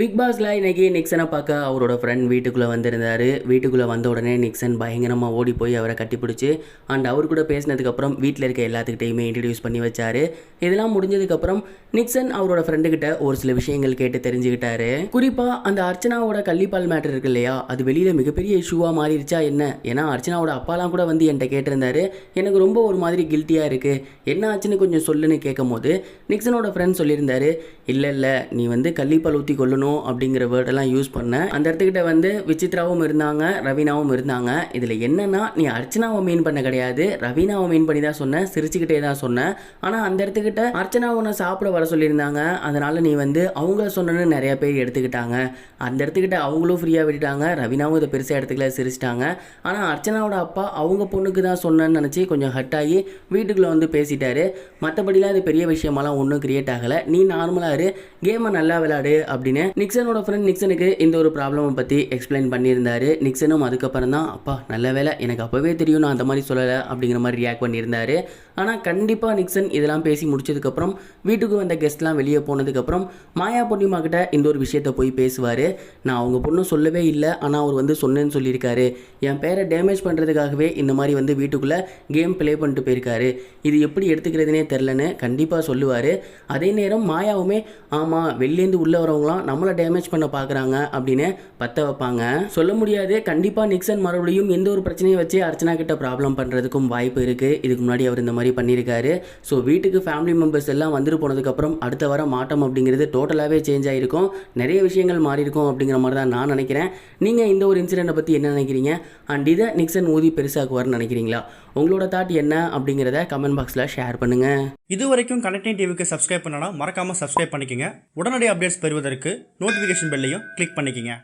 Big பாஸ்ல இன்னைக்கு நிக்சனை பார்க்க அவரோட ஃப்ரெண்ட் வீட்டுக்குள்ளே வந்திருந்தாரு. வீட்டுக்குள்ளே வந்த உடனே நிக்சன் பயங்கரமாக ஓடி போய் அவரை கட்டிப்பிடிச்சி அண்ட் அவர் கூட பேசினதுக்கப்புறம் வீட்டில் இருக்க எல்லாத்துக்கிட்டையுமே இன்ட்ரடியூஸ் பண்ணி வச்சாரு. இதெல்லாம் முடிஞ்சதுக்கப்புறம் நிக்சன் அவரோட ஃப்ரெண்டுக்கிட்ட ஒரு சில விஷயங்கள் கேட்டு தெரிஞ்சுக்கிட்டாரு. குறிப்பாக அந்த அர்ச்சனாவோட கள்ளிப்பால் மேட்டர் இருக்கு இல்லையா, அது வெளியில் மிகப்பெரிய இஷ்யூவாக மாறிடுச்சா என்ன? ஏன்னா அர்ச்சனாவோட அப்பாலாம் கூட வந்து என்கிட்ட கேட்டிருந்தாரு, எனக்கு ரொம்ப ஒரு மாதிரி கில்ட்டியாக இருக்குது, என்ன ஆச்சுன்னு கொஞ்சம் சொல்லுன்னு கேட்கும் போது நிக்சனோட ஃப்ரெண்ட் சொல்லியிருந்தாரு, இல்லை நீ வந்து கள்ளிப்பால் ஊற்றி கொள்ளணும் அப்படிங்கிற வேர்டெல்லாம் யூஸ் பண்ண. அந்த இடத்துக்கிட்ட வந்து விசித்ராவும் இருந்தாங்க, ரவீனாவும் இருந்தாங்க. இதில் என்னன்னா, நீ அர்ச்சனாவை மீன் பண்ண கிடையாது, ரவீனாவை மீன் பண்ணி தான் சொன்ன, சிரிச்சுக்கிட்டே தான் சொன்ன. ஆனால் அந்த இடத்துக்கிட்ட அர்ச்சனா உன்னை சாப்பிட வர சொல்லியிருந்தாங்க, அதனால நீ வந்து அவங்க சொன்னன்னு நிறைய பேர் எடுத்துக்கிட்டாங்க. அந்த இடத்துக்கிட்ட அவங்களும் ஃப்ரீயாக விட்டுட்டாங்க, ரவீனாவும் இதை பெருசாக எடுத்துக்கல, சிரிச்சிட்டாங்க. ஆனால் அர்ச்சனாவோட அப்பா அவங்க பொண்ணுக்கு தான் சொன்னேன்னு நினச்சி கொஞ்சம் ஹட் ஆகி வீட்டுக்குள்ளே வந்து பேசிட்டாரு. மற்றபடிலாம் இது பெரிய விஷயமெல்லாம் ஒன்றும் கிரியேட் ஆகலை, நீ நார்மலாக இரு, கேமை நல்லா விளையாடு அப்படின்னு நிக்சனோட ஃப்ரெண்ட் நிக்சனுக்கு இந்த ஒரு ப்ராப்ளமை பற்றி எக்ஸ்பிளைன் பண்ணியிருந்தாரு. நிக்சனும் அதுக்கப்புறம் தான், அப்பா நல்ல வேலை, எனக்கு அப்போவே தெரியும், நான் அந்த மாதிரி சொல்லலை அப்படிங்கிற மாதிரி ரியாக்ட் பண்ணியிருந்தாரு. ஆனால் கண்டிப்பாக நிக்சன் இதெல்லாம் பேசி முடிச்சதுக்கப்புறம் வீட்டுக்கு வந்த கெஸ்ட்லாம் வெளியே போனதுக்கப்புறம் மாயா பூர்ணிமா கிட்ட இந்த ஒரு விஷயத்தை போய் பேசுவார். நான் அவங்க பொண்ணு சொல்லவே இல்லை, ஆனால் அவர் வந்து சொன்னேன்னு சொல்லியிருக்காரு, என் பேரை டேமேஜ் பண்ணுறதுக்காகவே இந்த மாதிரி வந்து வீட்டுக்குள்ளே கேம் ப்ளே பண்ணிட்டு போயிருக்காரு, இது எப்படி எடுத்துக்கிறதுனே தெரிலன்னு கண்டிப்பாக சொல்லுவார். அதே நேரம் மாயாவுமே, ஆமாம் வெளிலேருந்து உள்ளே வரவங்களாம் நம்மளை டேமேஜ் பண்ண பார்க்குறாங்க அப்படின்னு பற்ற வைப்பாங்க. சொல்ல முடியாது, கண்டிப்பாக நிக்சன் மறுபடியும் எந்த ஒரு பிரச்சனையை வச்சு அர்ச்சனா கிட்ட ப்ராப்ளம் பண்ணுறதுக்கும் வாய்ப்பு இருக்குது. இதுக்கு முன்னாடி அவர் இந்த மாதிரி பண்ணியிருக்காரு. ஸோ வீட்டுக்கு ஃபேமிலி மெம்பர்ஸ் எல்லாம் வந்துட்டு போனதுக்கப்புறம் அடுத்த வர மாட்டம் அப்படிங்கிறது டோட்டலாகவே சேஞ்ச் ஆகிருக்கும், நிறைய விஷயங்கள் மாறி இருக்கும் அப்படிங்கிற மாதிரி தான் நான் நினைக்கிறேன். நீங்கள் இந்த ஒரு இன்சிடெண்ட்டை பற்றி என்ன நினைக்கிறீங்க? அண்ட் இதை நிக்சன் ஊதி பெருசாக்குவார்னு நினைக்கிறீங்களா? உங்களோட தாட் என்ன அப்படிங்கிறத கமெண்ட் பாக்ஸில் ஷேர் பண்ணுங்கள். இது வரைக்கும் கனெக்டிங் டிவிக்கு சப்ஸ்கிரைப் பண்ணனா மறக்காமல் சப்ஸ்கிரைப் பண்ணிக்கங்க. உடனடி அப்டேட்ஸ் பெறுவதற்கு நோட்டிஃபிகேஷன் பெல்லையும் கிளிக் பண்ணிக்கங்க.